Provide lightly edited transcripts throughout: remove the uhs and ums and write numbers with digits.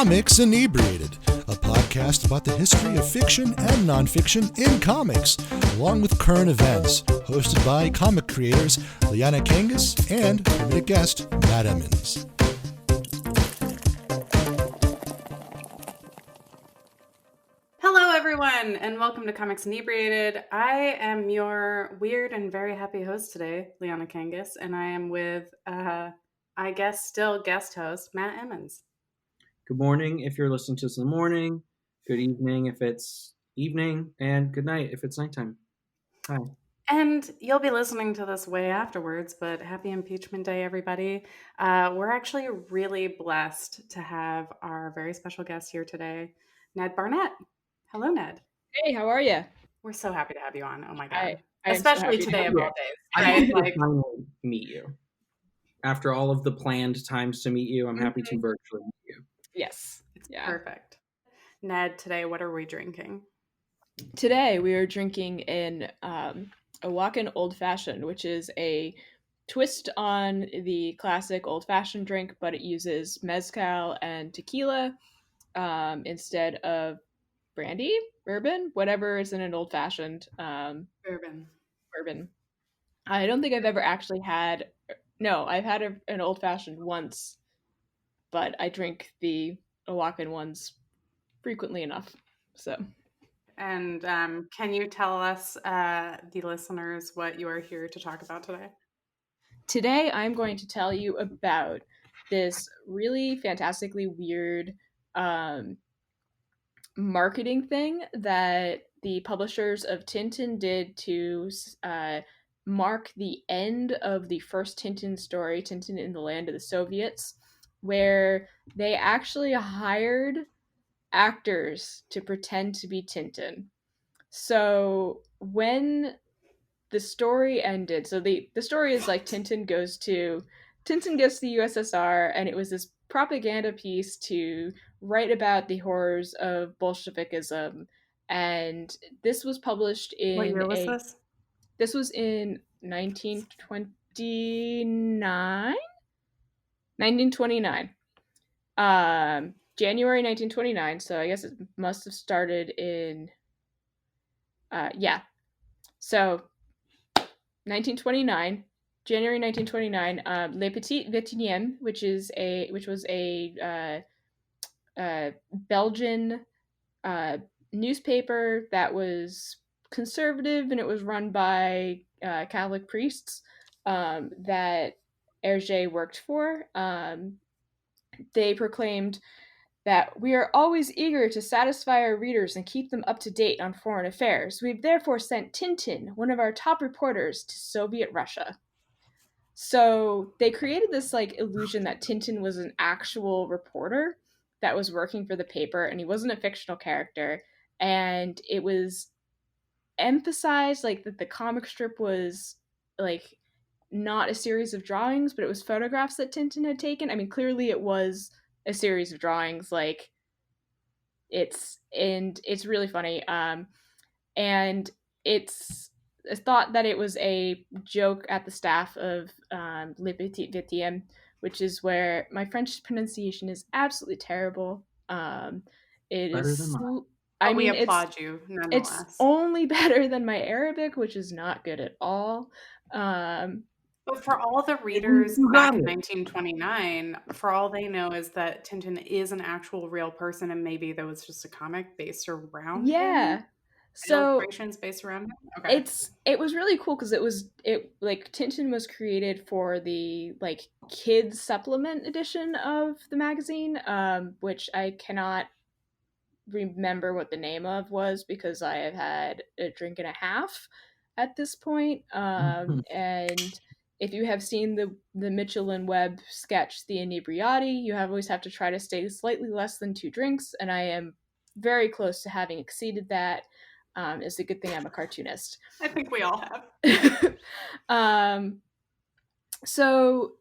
Comics Inebriated, a podcast about the history of fiction and nonfiction in comics, along with current events, hosted by comic creators Liana Kangas and permitted guest Matt Emmons. Hello, everyone, and welcome to Comics Inebriated. I am your weird and very happy host today, Liana Kangas, and I am with, I guess, still guest host, Matt Emmons. Good morning if you're listening to this in the morning, good evening if it's evening, and good night if it's nighttime. Hi. And you'll be listening to this way afterwards, but happy Impeachment Day, everybody. We're actually really blessed to have our very special guest here today, Ned Barnett. Hello, Ned. Hey, how are you? We're so happy to have you on. Oh my God. I Especially so today of all days. I'm happy to finally meet you. After all of the planned times to meet you, I'm happy to virtually meet you. Yes. It's perfect. Ned, today, what are we drinking? Today, we are drinking an Oaxacan Old Fashioned, which is a twist on the classic Old Fashioned drink, but it uses mezcal and tequila instead of brandy, bourbon, whatever is in an Old Fashioned. Bourbon. I don't think I've ever actually had... No, I've had an Old Fashioned once, but I drink the Oaxacan ones frequently enough. So, and can you tell us, the listeners, what you are here to talk about today? Today, I'm going to tell you about this really fantastically weird marketing thing that the publishers of Tintin did to mark the end of the first Tintin story, Tintin in the Land of the Soviets, where they actually hired actors to pretend to be Tintin. So when the story ended, so the story is like Tintin goes to the USSR, and it was this propaganda piece to write about the horrors of Bolshevikism, and this was published in... What year was this? This was in 1929? 1929. January 1929, so I guess it must have started in... So, 1929, January 1929, Le Petit Vétinien, which was a Belgian newspaper that was conservative, and it was run by Catholic priests that Hergé worked for. They proclaimed that we are always eager to satisfy our readers and keep them up to date on foreign affairs. We've therefore sent Tintin, one of our top reporters, to Soviet Russia. So they created this illusion that Tintin was an actual reporter that was working for the paper, and he wasn't a fictional character. And it was emphasized that the comic strip was not a series of drawings, but it was photographs that Tintin had taken. I mean, clearly it was a series of drawings. It's really funny. And it's thought that it was a joke at the staff of Le Petit Vétien, which is where my French pronunciation is absolutely terrible. It better is. Than mine. We applaud you, nonetheless. It's only better than my Arabic, which is not good at all. But for all the readers back in 1929, for all they know is that Tintin is an actual real person, and maybe there was just a comic based around him. So illustrations based around him. Okay. It was really cool because Tintin was created for the kids supplement edition of the magazine, which I cannot remember what the name of was because I have had a drink and a half at this point. And if you have seen the Mitchell and Webb sketch, The Inebriated, you always have to try to stay slightly less than 2 drinks, and I am very close to having exceeded that. It's a good thing I'm a cartoonist. I think we all have. So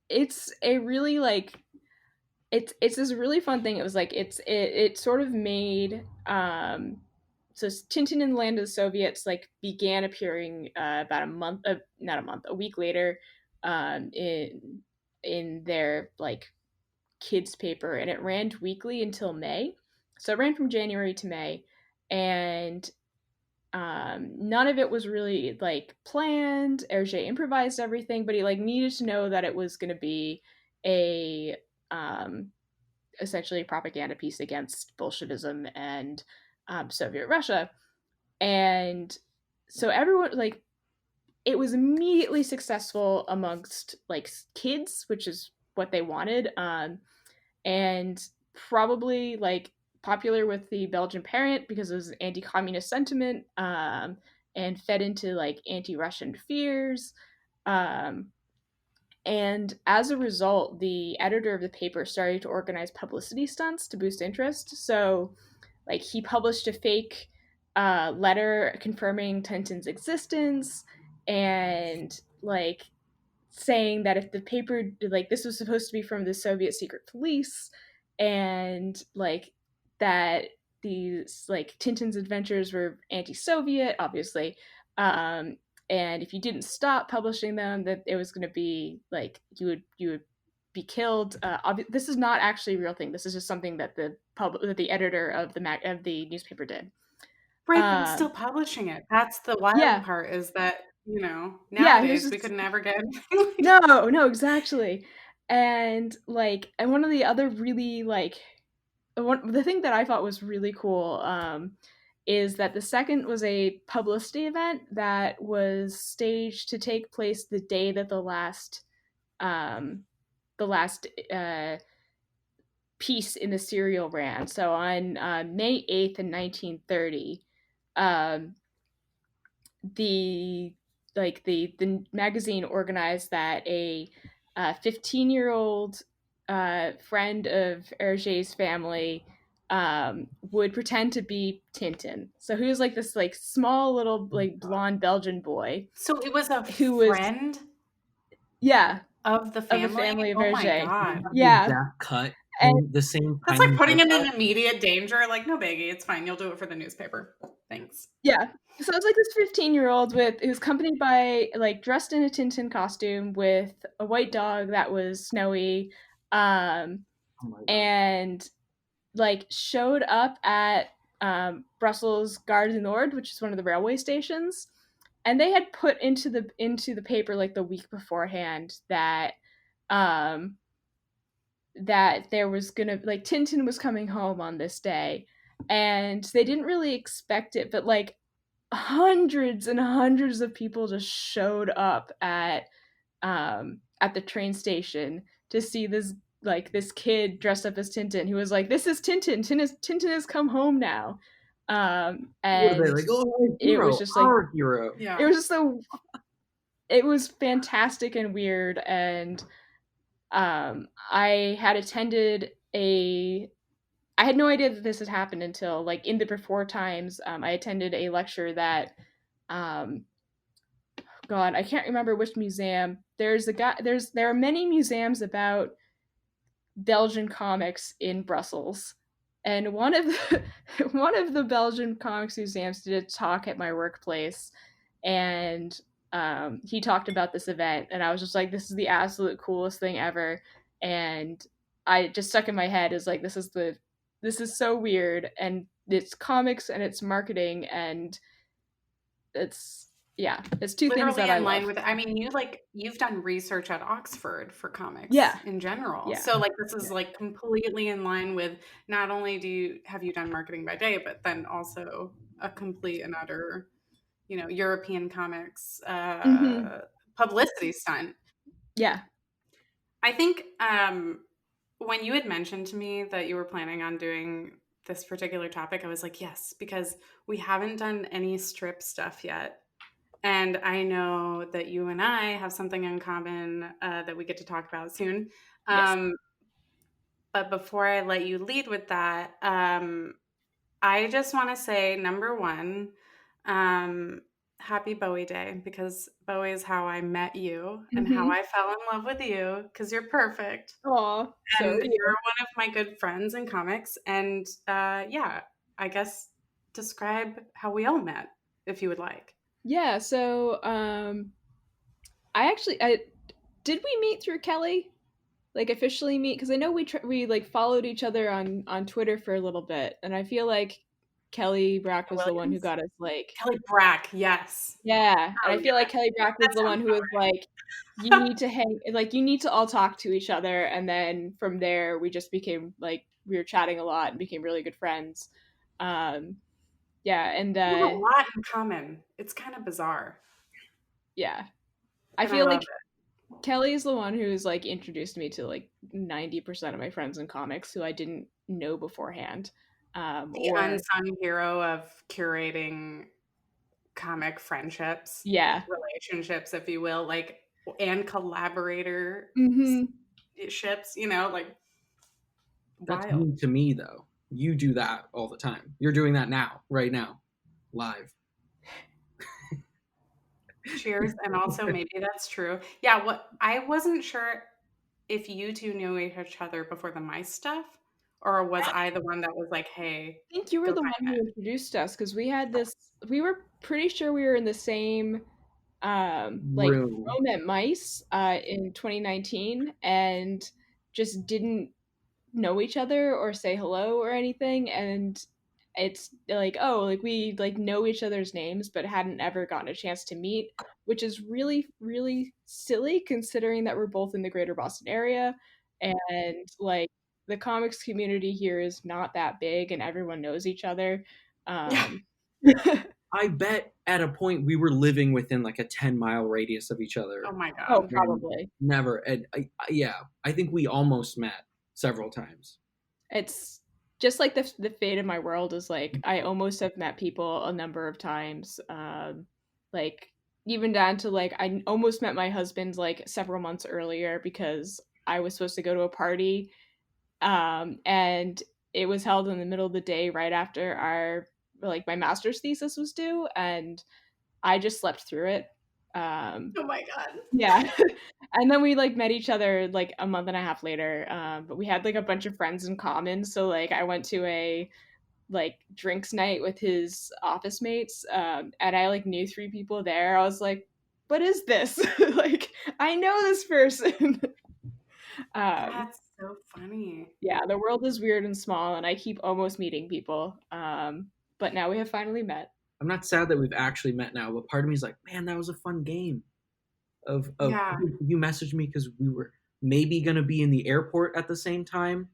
it's a really it's this really fun thing. It was it sort of made so Tintin in the Land of the Soviets began appearing about a week later in their kids paper, and it ran weekly until May. So it ran from January to May, and none of it was really like planned. Hergé improvised everything, but he like needed to know that it was going to be a essentially a propaganda piece against Bolshevism and Soviet Russia. And so everyone like it was immediately successful amongst like kids, which is what they wanted, and probably like popular with the Belgian parent because it was anti-communist sentiment, and fed into like anti-Russian fears. And as a result, the editor of the paper started to organize publicity stunts to boost interest. So, like, he published a fake letter confirming Tintin's existence, and like saying that if the paper, like, this was supposed to be from the Soviet secret police, and like that these like Tintin's adventures were anti-Soviet, obviously, and if you didn't stop publishing them, that it was going to be like you would be killed. This is not actually a real thing. This is just something that the editor of the newspaper did. Right, but still publishing it. That's the wild part, is that, nowadays we could never get No, exactly. And one of the other really the thing that I thought was really cool is that the second was a publicity event that was staged to take place the day that the last piece in the serial ran. So on May 8th in 1930, the magazine organized that a 15-year-old friend of Hergé's family would pretend to be Tintin. So he was like this like small little like blonde Belgian boy. So it was a friend? Of the family of Hergé. Oh my God. Yeah. That cut and the same. That's like putting him in immediate danger. Like, no biggie, it's fine. You'll do it for the newspaper. Thanks. Yeah. So it's like this 15-year-old who's accompanied by like dressed in a Tintin costume with a white dog that was snowy, and like showed up at Brussels Gare du Nord, which is one of the railway stations, and they had put into the paper like the week beforehand that that there was gonna like Tintin was coming home on this day, and they didn't really expect it, but like hundreds and hundreds of people just showed up at the train station to see this kid dressed up as Tintin, who was like, "This is Tintin. Tintin has come home now." And like, it was just like our hero. Yeah. It was just it was fantastic and weird, and I had attended I had no idea that this had happened until like in the before times. I attended a lecture that, God, I can't remember which museum. There are many museums about Belgian comics in Brussels, and one of the Belgian comics museums did a talk at my workplace, and he talked about this event, and I was just like, this is the absolute coolest thing ever, and I just stuck in my head as like, this is so weird, and it's comics and it's marketing, and it's two literally things that I in line love. with. I mean, you've done research at Oxford for comics, in general. Yeah. So like this is like completely in line with, not only have you done marketing by day, but then also a complete and utter, European comics publicity stunt. Yeah. I think when you had mentioned to me that you were planning on doing this particular topic, I was like, yes, because we haven't done any strip stuff yet. And I know that you and I have something in common that we get to talk about soon. Yes. But before I let you lead with that, I just want to say, number one, happy Bowie Day, because Bowie is how I met you and how I fell in love with you, because you're perfect. Aw, and you're one of my good friends in comics. And I guess describe how we all met, if you would like. Yeah, so did we meet through Kelly? like officially meet, because I know we like followed each other on Twitter for a little bit, and I feel like Kelly Brack was the one who Williams? got us like, Kelly Brack, yes. yeah, and Oh I feel like yeah, Kelly Brack was that the one sounds who was like, you need to hang, like you need to all talk to each other, and then from there we just became like we were chatting a lot and became really good friends. Um, yeah, and we have a lot in common. It's kind of bizarre, yeah, I and I feel love like it. Kelly is the one who's like introduced me to like 90% of my friends in comics who I didn't know beforehand. The Or unsung hero of curating comic friendships, yeah. relationships, if you will, like, and collaborator Hmm. ships, you know, like That's wild. new to me, though. You do that all the time. You're doing that now, right now, live. Cheers. And also, maybe that's true. Yeah, what I wasn't sure if you two knew each other before the mice stuff, or was I the one that was like, hey, I think you were go the find one who Ned? introduced us because we were pretty sure we were in the same like Room. room at Mice in 2019 and just didn't know each other or say hello or anything, and it's like, oh, like we like know each other's names but hadn't ever gotten a chance to meet, which is really really silly considering that we're both in the greater Boston area, and like the comics community here is not that big and everyone knows each other. Yeah. um I bet at a point we were living within like a 10-mile radius of each Oh other. my oh, God. And probably. never. And yeah, I think we almost met several times. It's just like the fate of my world is like I almost have met people a number of times. Like even down to like I almost met my husband like several months earlier because I was supposed to go to a party, and it was held in the middle of the day right after our like my master's thesis was due, and I just slept through it. Um, Oh my God. yeah. And then we like met each other like a month and a half later. But we had like a bunch of friends in common. So like I went to a like drinks night with his office mates, and I like knew three people there. I was like, what is this? Like I know this person. um, That's so funny. yeah, the world is weird and small, and I keep almost meeting people. But now we have finally met. I'm not sad that we've actually met now, but part of me is like, man, that was a fun game. Of Yeah. you messaged me because we were maybe gonna be in the airport at the same time,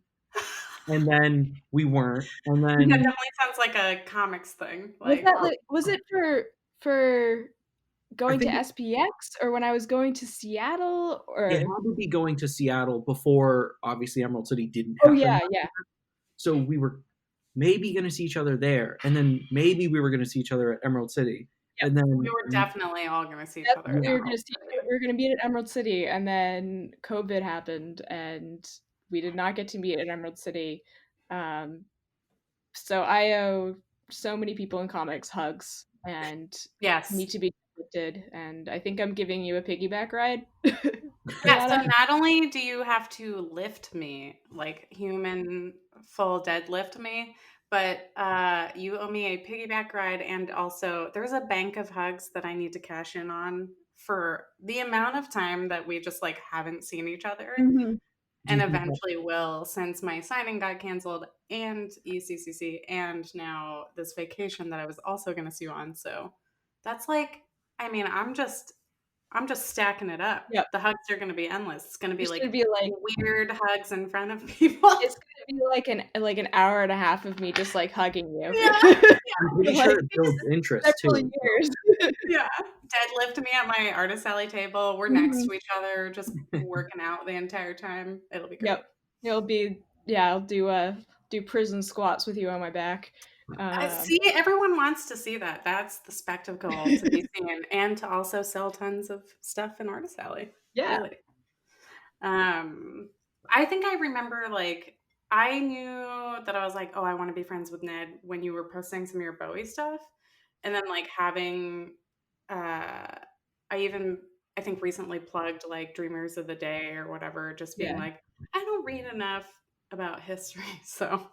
and then we weren't, and That then definitely sounds like a comics thing. Like, Was it for I going to think SPX or when I was going to Seattle it or had to be going to Seattle before obviously Emerald City didn't oh happen. yeah. So we were maybe going to see each other there, and then maybe we were going to see each other at Emerald City, Yep. and then we were definitely all going to see each That's other. what yeah, we were gonna see. We were gonna meet at Emerald City, and then COVID happened, and we did not get to meet at Emerald City. Um, so I owe so many people in comics hugs and Yes. need to be lifted. And I think I'm giving you a piggyback ride. Yeah, so Rihanna. not only do you have to lift me, like human full deadlift me, but you owe me a piggyback ride, and also there's a bank of hugs that I need to cash in on for the amount of time that we just like haven't seen each other, Mhm. do and you think that, eventually will since my signing got canceled and ECCC and now this vacation that I was also going to see you on. So that's like, I mean, I'm just stacking it up. Yep. The hugs are going to be endless. It's going to be It's like gonna be like weird hugs in front of people. it's gonna be like an hour and a half of me just like hugging you. Yeah. I'm pretty Like sure it builds interest several too. years. Yeah. Deadlift me at my artist alley table. We're next Mhm. to each other, just working out the entire time. It'll be great. Yep. It'll be yeah, I'll do prison squats with you on my back. See, everyone wants to see that. That's the spectacle to be seen, and to also sell tons of stuff in Artist Alley. Yeah. Really. I think I remember like I knew that I was like, oh, I want to be friends with Ned when you were posting some of your Bowie stuff, and then like having, uh, I think recently plugged like Dreamers of the Day or whatever, just being Yeah. like, I don't read enough about history, so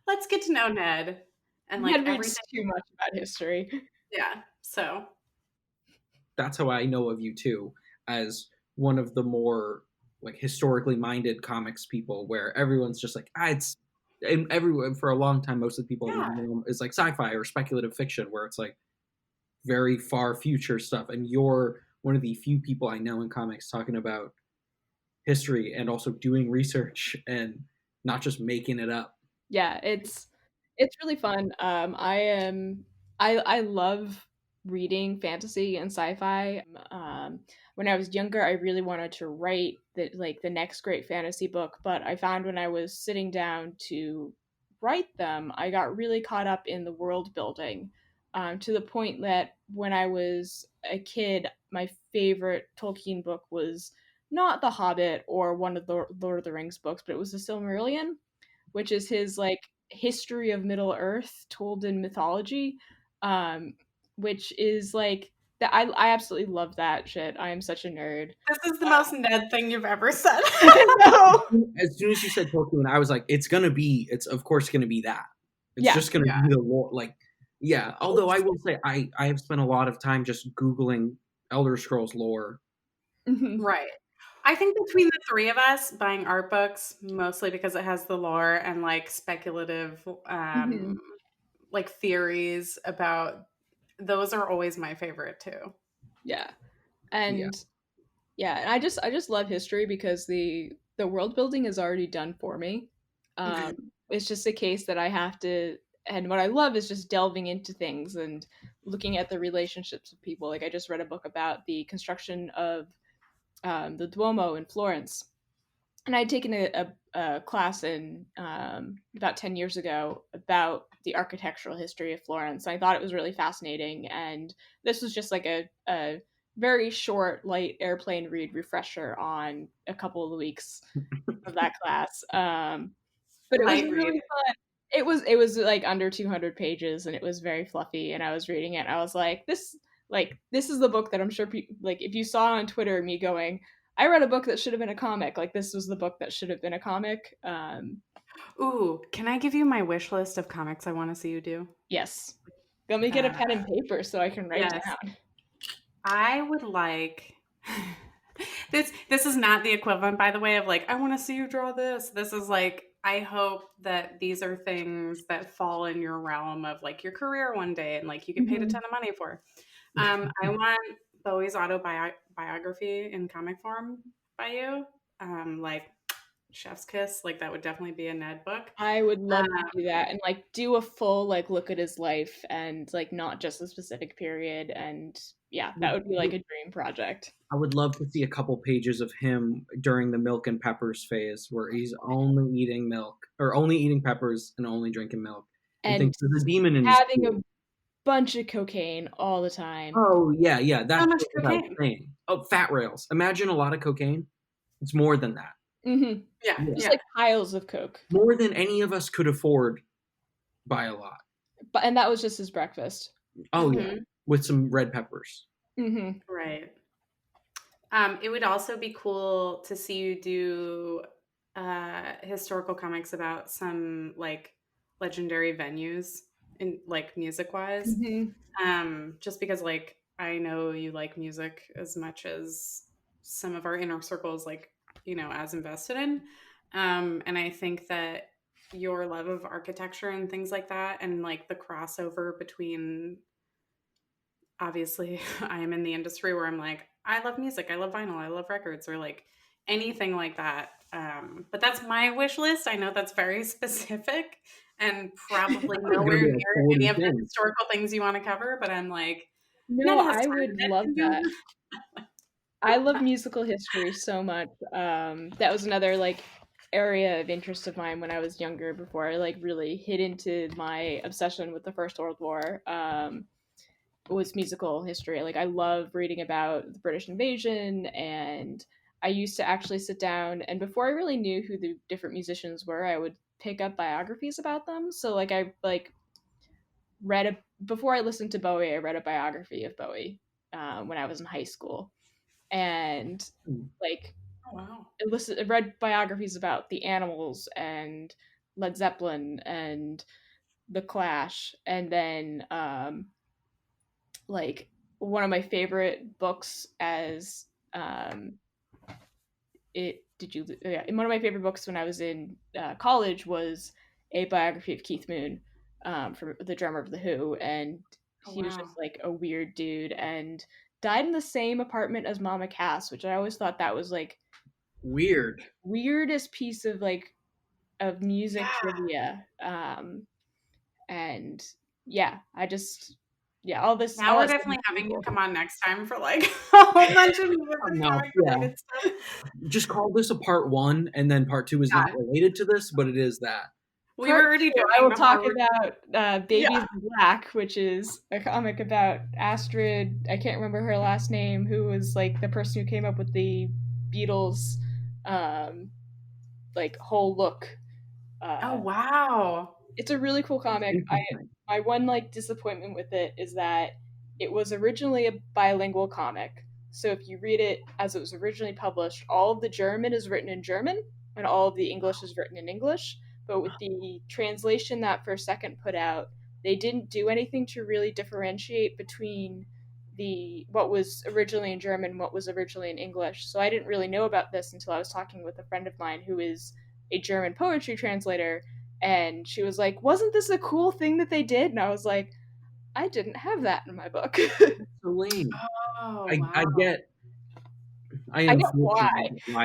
let's get to know Ned and like Ned reads everything. too much about history. Yeah, so That's how I know of you too, as one of the more like historically minded comics people, where everyone's just like, it's and everyone for a long time, most of the people in Yeah. the room is like sci-fi or speculative fiction, where it's like very far future stuff, and you're one of the few people I know in comics talking about history and also doing research and not just making it up. Yeah, it's really fun. I love reading fantasy and sci-fi. When I was younger, I really wanted to write the next great fantasy book, but I found when I was sitting down to write them, I got really caught up in the world building, to the point that when I was a kid, my favorite Tolkien book was not The Hobbit or one of the Lord of the Rings books, but it was The Silmarillion, which is his like history of Middle Earth told in mythology, which is like that. I absolutely love that shit. I am such a nerd. This is the most Ned thing you've ever said. No. As soon as you said Tolkien, I was like, it's of course gonna be that. It's Yeah. just gonna be the lore. Like, yeah. Although I will say, I have spent a lot of time just Googling Elder Scrolls lore. Mhm. Right. I think between the three of us buying art books, mostly because it has the lore and like speculative Mhm. like theories about, those are always my favorite too. Yeah. Yeah. And and I just love history because the world building is already done for me. It's just a case that I have to, and what I love is just delving into things and looking at the relationships of people. Like I just read a book about the construction of the Duomo in Florence, and I'd taken a class in about 10 years ago about the architectural history of Florence. I thought it was really fascinating, and this was just like a very short, light airplane read refresher on a couple of weeks of that class. But it was Light really read. fun. It was like under 200 pages, and it was very fluffy. And I was reading it, and I was like, this is the book that I'm sure people like. If you saw on Twitter me going, I read a book that should have been a comic. Like this was the book that should have been a comic. Ooh, can I give you my wish list of comics I want to see you do? Yes. Let me get a pen and paper so I can write Yes. down. I would like this is not the equivalent, by the way, of like, I want to see you draw this. This is like, I hope that these are things that fall in your realm of like your career one day and like you get paid a Mhm. ton of money for. I want Bowie's autobiography in comic form by you. Like Chef's Kiss, like that would definitely be a Ned book. I would love to Um, do that and like do a full like look at his life and like not just a specific period, and yeah, that would be like a dream project. I would love to see a couple pages of him during the milk and peppers phase, where he's only eating milk or only eating peppers and only drinking milk, and And thinks there's a demon in his having food. a bunch of cocaine all the time. Oh yeah, how that's much what I was cocaine? saying. Oh, fat rails. Imagine a lot of cocaine. It's more than that. Mm-hmm. Yeah, Yeah. Just yeah. like piles of coke. More than any of us could afford by a lot. And that was just his breakfast. Oh yeah, Mhm. with some red peppers. Mm-hmm. Right. It would also be cool to see you do historical comics about some like legendary venues in like music wise. Mm-hmm. Just because like I know you like music as much as some of our inner circles like, as invested in. And I think that your love of architecture and things like that and like the crossover between, obviously I am in the industry where I'm like, I love music, I love vinyl, I love records, or like anything like that. But that's my wish list. I know that's very specific and probably There's gonna nowhere be like near 40 any of the things. historical things you want to cover, but I'm like, No, Ned has I time. would Ned love can do that. I love musical history so much. That was another like area of interest of mine when I was younger, before I like really hit into my obsession with the First World War. Was musical history. Like I love reading about the British invasion, and I used to actually sit down, and before I really knew who the different musicians were, I would pick up biographies about them. So like I like read a before I listened to Bowie, I read a biography of Bowie when I was in high school, and like Oh, wow. I read biographies about the Animals and Led Zeppelin and the Clash, and then like one of my favorite books as it Did You? Yeah, and one of my favorite books when I was in college was a biography of Keith Moon, from the drummer of The Who, and Oh, he was wow. just like a weird dude and died in the same apartment as Mama Cass, which I always thought that was like Weird. weirdest piece of like of music Yeah. trivia. And yeah, all this. Now all we're that stuff definitely is having really you cool. come on next time for like a whole bunch of music and No, comic yeah. related stuff. Just call this a part 1, and then part 2 is not related to this, but it is that. We were already Part two, joking I will before talk we- about Babies in Black, which is a comic about Astrid. I can't remember her last name, who was like the person who came up with the Beatles, like whole look. Oh, wow. It's a really cool comic. My one like disappointment with it is that it was originally a bilingual comic. So if you read it as it was originally published, all of the German is written in German and all of the English is written in English. But with the translation that First Second put out, they didn't do anything to really differentiate between what was originally in German and what was originally in English. So I didn't really know about this until I was talking with a friend of mine who is a German poetry translator, and she was like, "Wasn't this a cool thing that they did?" And I was like, "I didn't have that in my book." So lame. Oh, I wow. get why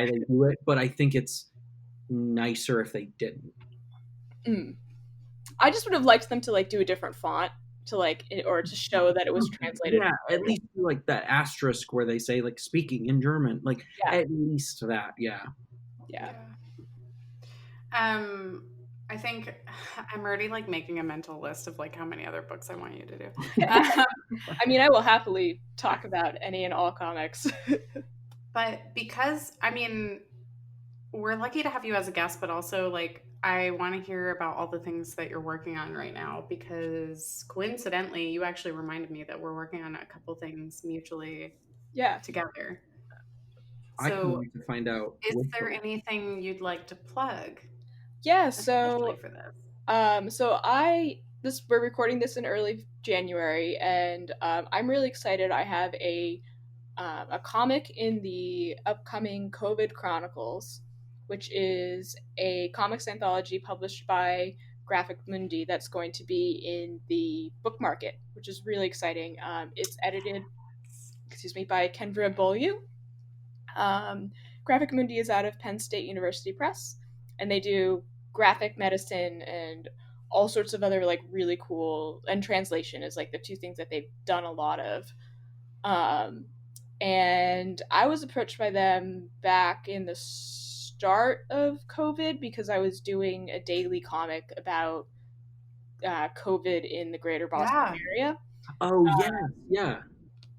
they do it, but I think it's nicer if they didn't. I just would have liked them to like do a different font to like, or to show that it was translated. Yeah, at least do, like that asterisk where they say like speaking in German, like at least that. Yeah. I think I'm already like making a mental list of like how many other books I want you to do. I mean, I will happily talk about any and all comics. But because, I mean, we're lucky to have you as a guest, but also like I want to hear about all the things that you're working on right now, because coincidentally, you actually reminded me that we're working on a couple things mutually together. I can't wait to find out. Is there anything you'd like to plug? Yeah, so for this. we're recording this in early January, and I'm really excited. I have a comic in the upcoming COVID Chronicles, which is a comics anthology published by Graphic Mundi that's going to be in the book market, which is really exciting. It's edited, by Kendra Beaulieu. Graphic Mundi is out of Penn State University Press, and they do graphic medicine and all sorts of other like really cool, and translation is like the two things that they've done a lot of. And I was approached by them back in the start of COVID because I was doing a daily comic about COVID in the greater Boston area. Oh, yeah.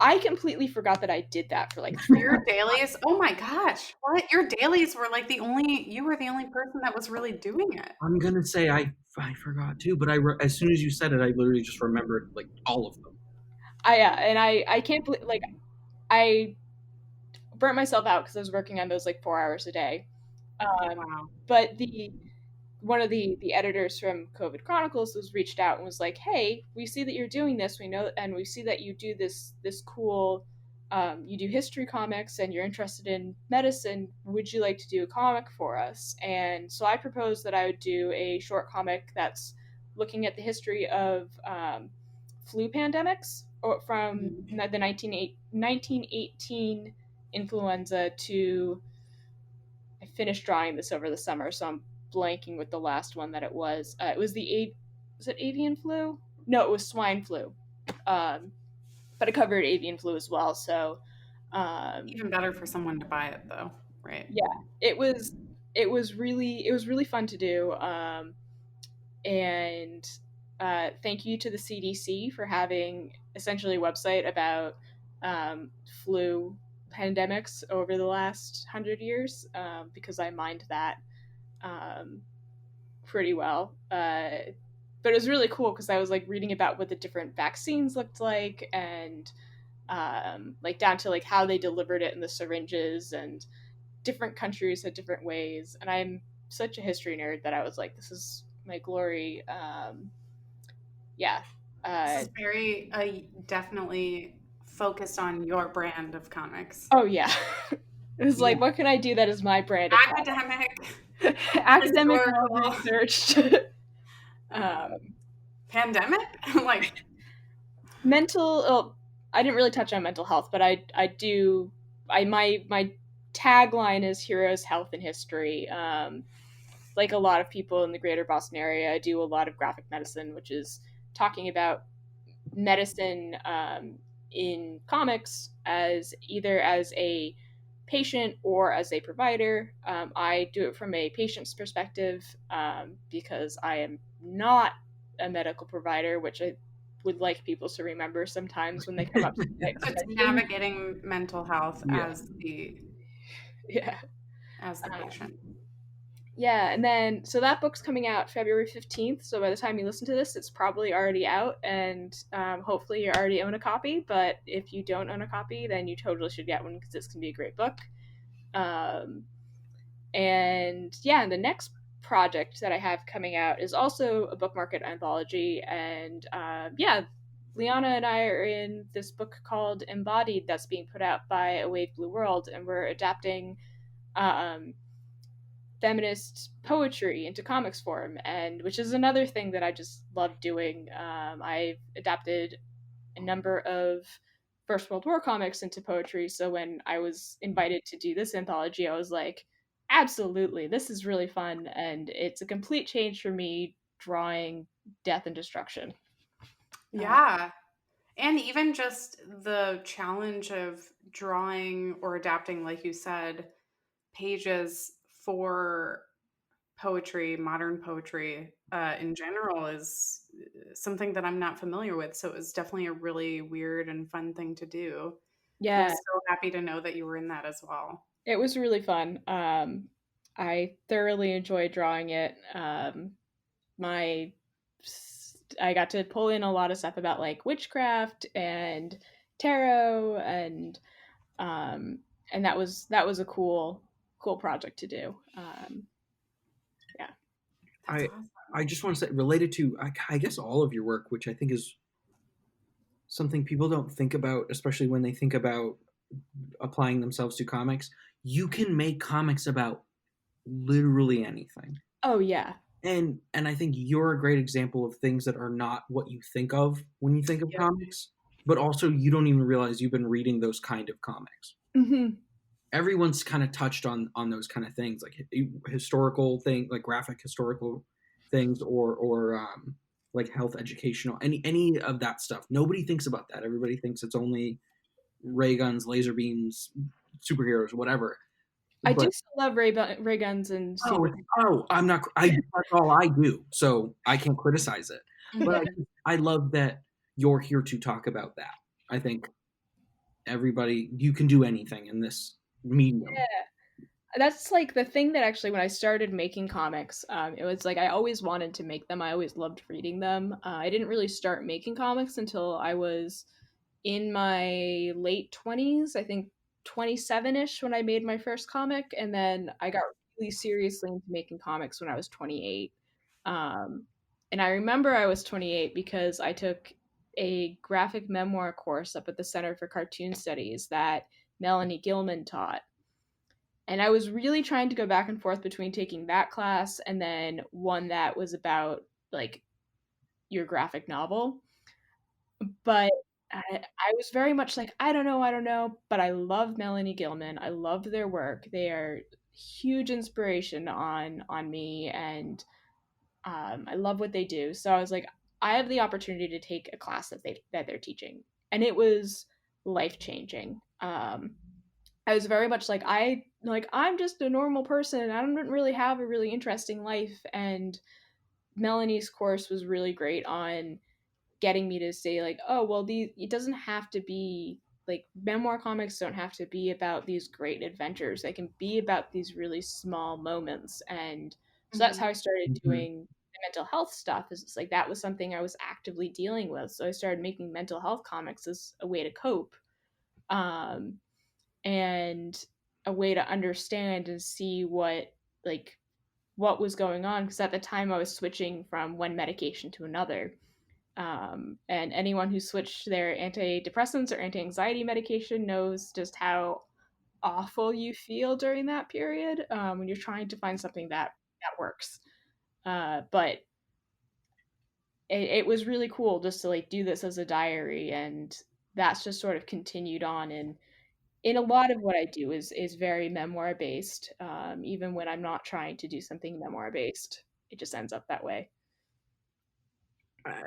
I completely forgot that I did that for like your dailies. Oh my gosh. What? Your dailies were like you were the only person that was really doing it. I'm going to say I forgot too, but as soon as you said it, I literally just remembered like all of them. I can't believe, like, I burnt myself out because I was working on those like 4 hours a day. Wow. But one of the editors from COVID Chronicles was reached out and was like, "Hey, we see that you're doing this. We know, and we see that you do this cool, you do history comics, and you're interested in medicine. Would you like to do a comic for us?" And so I proposed that I would do a short comic that's looking at the history of flu pandemics, or from the 1918 influenza to. I finished drawing this over the summer, so I'm blanking with the last one that it was. It was was it avian flu? No, it was swine flu. But it covered avian flu as well. So even better for someone to buy it, though, right? Yeah, it was really fun to do. And thank you to the CDC for having essentially a website about flu pandemics over the last 100 years, because I mined that pretty well. But it was really cool because I was like reading about what the different vaccines looked like, and like down to like how they delivered it in the syringes, and different countries had different ways. And I'm such a history nerd that I was like, this is my glory. This is very definitely focused on your brand of comics. Oh yeah. It was like, what can I do that is my brand of Academic. academic Historical. research. Pandemic? Like mental. Oh, I didn't really touch on mental health, but I do. My tagline is heroes, health, and history. Like a lot of people in the greater Boston area, I do a lot of graphic medicine, which is talking about medicine in comics as either as a patient or as a provider. I do it from a patient's perspective because I am not a medical provider, which I would like people to remember sometimes when they come up to me. so it's navigating mental health Yeah. as the patient. Yeah, and then so that book's coming out February 15th. So by the time you listen to this, it's probably already out, and hopefully you already own a copy. But if you don't own a copy, then you totally should get one because this can be a great book. And yeah, the next project that I have coming out is also a book market anthology, and yeah, Liana and I are in this book called Embodied that's being put out by A Wave Blue World, and we're adapting feminist poetry into comics form, and which is another thing that I just love doing. I've adapted a number of First World War comics into poetry, so when I was invited to do this anthology, I was like, absolutely, this is really fun, and it's a complete change for me drawing death and destruction. Yeah. And even just the challenge of drawing or adapting, like you said, pages for poetry, modern poetry in general is something that I'm not familiar with. So it was definitely a really weird and fun thing to do. Yeah. I'm so happy to know that you were in that as well. It was really fun. I thoroughly enjoyed drawing it. I got to pull in a lot of stuff about like witchcraft and tarot, and that was a cool project to do. Yeah. That's awesome. I just want to say, related to, I guess, all of your work, which I think is something people don't think about, especially when they think about applying themselves to comics. You can make comics about literally anything. Oh yeah. And I think you're a great example of things that are not what you think of when you think of comics, but also you don't even realize you've been reading those kind of comics. Mm-hmm. Everyone's kind of touched on those kind of things, like historical thing, like graphic historical things, or like health educational, any of that stuff. Nobody thinks about that. Everybody thinks it's only ray guns, laser beams, superheroes, whatever. I do still love ray guns and I'm not. That's all I do, so I can't criticize it. But I love that you're here to talk about that. I think everybody, you can do anything in this medium. Yeah. That's like the thing that actually, when I started making comics, it was like I always wanted to make them. I always loved reading them. I didn't really start making comics until I was in my late 20s, I think 27-ish when I made my first comic, and then I got really seriously into making comics when I was 28. And I remember I was 28 because I took a graphic memoir course up at the Center for Cartoon Studies that Melanie Gilman taught. And I was really trying to go back and forth between taking that class and then one that was about like your graphic novel. But I was very much like, I don't know, but I love Melanie Gilman. I love their work. They are huge inspiration on me, and I love what they do. So I was like, I have the opportunity to take a class that they're teaching, and it was life-changing. I was very much like, I'm just a normal person. I don't really have a really interesting life, and Melanie's course was really great on getting me to say like, oh well, it doesn't have to be like, memoir comics don't have to be about these great adventures. They can be about these really small moments. And so that's how I started doing the mental health stuff. Is it's like that was something I was actively dealing with, so I started making mental health comics as a way to cope, and a way to understand and see what was going on, because at the time I was switching from one medication to another. And anyone who switched their antidepressants or anti-anxiety medication knows just how awful you feel during that period when you're trying to find something that works. But it was really cool just to like do this as a diary, and that's just sort of continued on. And in a lot of what I do is very memoir based. Even when I'm not trying to do something memoir based, it just ends up that way.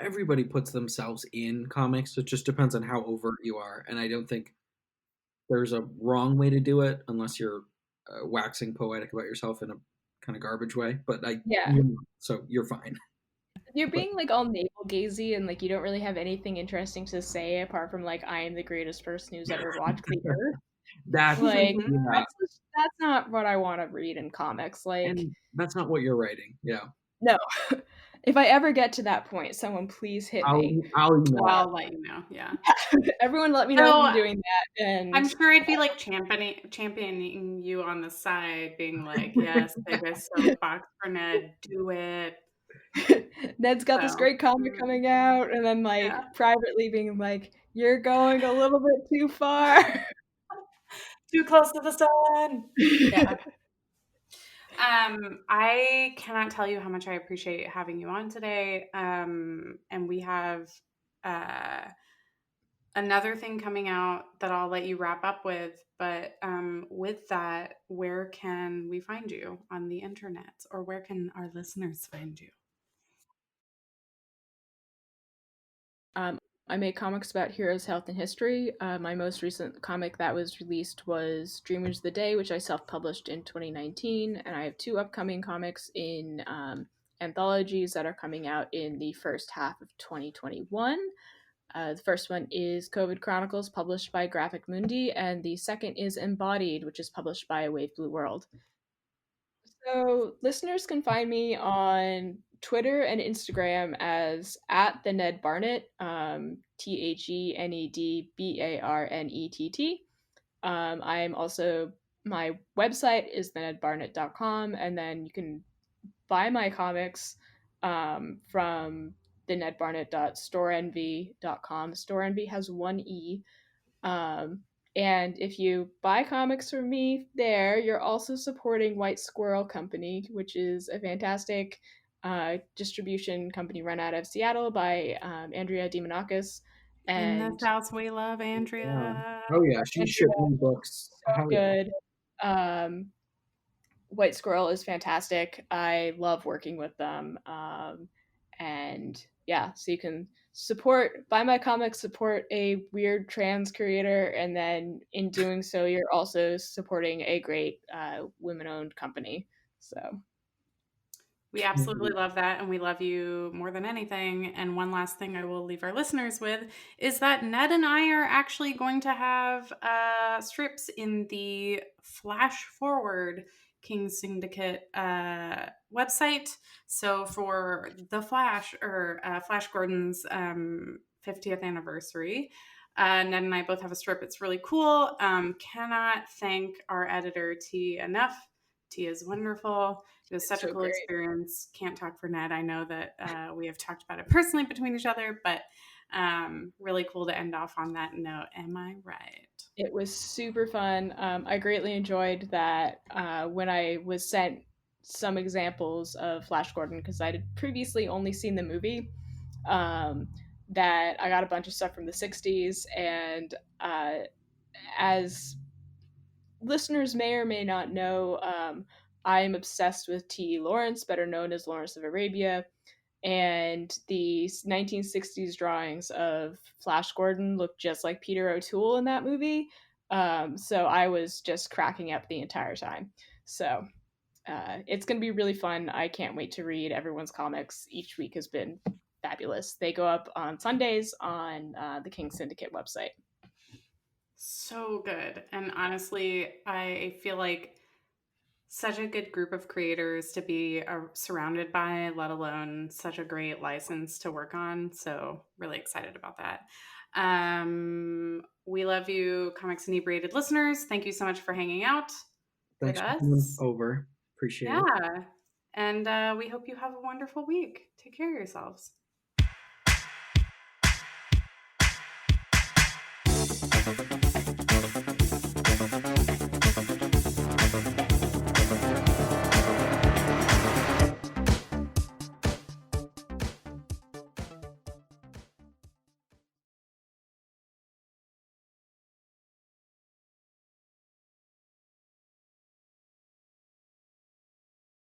Everybody puts themselves in comics. It just depends on how overt you are, and I don't think there's a wrong way to do it unless you're waxing poetic about yourself in a kind of garbage way. But Yeah. So you're fine. You're being like all navel gazy and like you don't really have anything interesting to say apart from like I am the greatest person who's ever walked the earth. That's Like yeah. that's not what I want to read in comics. Like, and that's not what you're writing. Yeah. no. If I ever get to that point, someone please hit me. I'll email. I'll let you know. Yeah. Everyone let me know if I'm doing that. And I'm sure I'd be like championing you on the side, being like, yes, biggest soapbox for Ned, do it. Ned's got this great comic coming out, and then like privately being like, you're going a little bit too far. Too close to the sun. Yeah. I cannot tell you how much I appreciate having you on today. And we have another thing coming out that I'll let you wrap up with. But with that, where can we find you on the internet, or where can our listeners find you? I make comics about heroes, health, and history. My most recent comic that was released was Dreamers of the Day, which I self-published in 2019, and I have 2 upcoming comics in anthologies that are coming out in the first half of 2021. The first one is COVID Chronicles, published by Graphic Mundi, and the second is Embodied, which is published by Wave Blue World. So listeners can find me on Twitter and Instagram as @the Ned Barnett, THENEDBARNETT. I'm also, my website is thenedbarnett.com, and then you can buy my comics from thenedbarnett.storeenvy.com. Storeenvy has 1 E. And if you buy comics from me there, you're also supporting White Squirrel Company, which is a fantastic distribution company run out of Seattle by Andrea DeMonakis. And in the South, we love Andrea. Yeah. Oh yeah, she shipped me books. So good. White Squirrel is fantastic. I love working with them. And yeah, so you can buy my comics, support a weird trans creator, and then in doing so, you're also supporting a great women-owned company. So we absolutely love that, and we love you more than anything. And one last thing I will leave our listeners with is that Ned and I are actually going to have strips in the Flash Forward King Syndicate website. So for the Flash, or Flash Gordon's 50th anniversary, Ned and I both have a strip. It's really cool. Cannot thank our editor T enough. T is wonderful. It was such a cool experience. Can't talk for Ned. I know that we have talked about it personally between each other, but really cool to end off on that note. Am I right? It was super fun. I greatly enjoyed that when I was sent some examples of Flash Gordon, because I had previously only seen the movie, that I got a bunch of stuff from the 60s. And as listeners may or may not know, I am obsessed with T. Lawrence, better known as Lawrence of Arabia. And the 1960s drawings of Flash Gordon look just like Peter O'Toole in that movie. So I was just cracking up the entire time. So it's going to be really fun. I can't wait to read everyone's comics. Each week has been fabulous. They go up on Sundays on the King Syndicate website. So good. And honestly, I feel like such a good group of creators to be surrounded by, let alone such a great license to work on. So really excited about that. We love you, Comics Inebriated listeners. Thank you so much for hanging out with us. Over. Appreciate it. Yeah. And we hope you have a wonderful week. Take care of yourselves.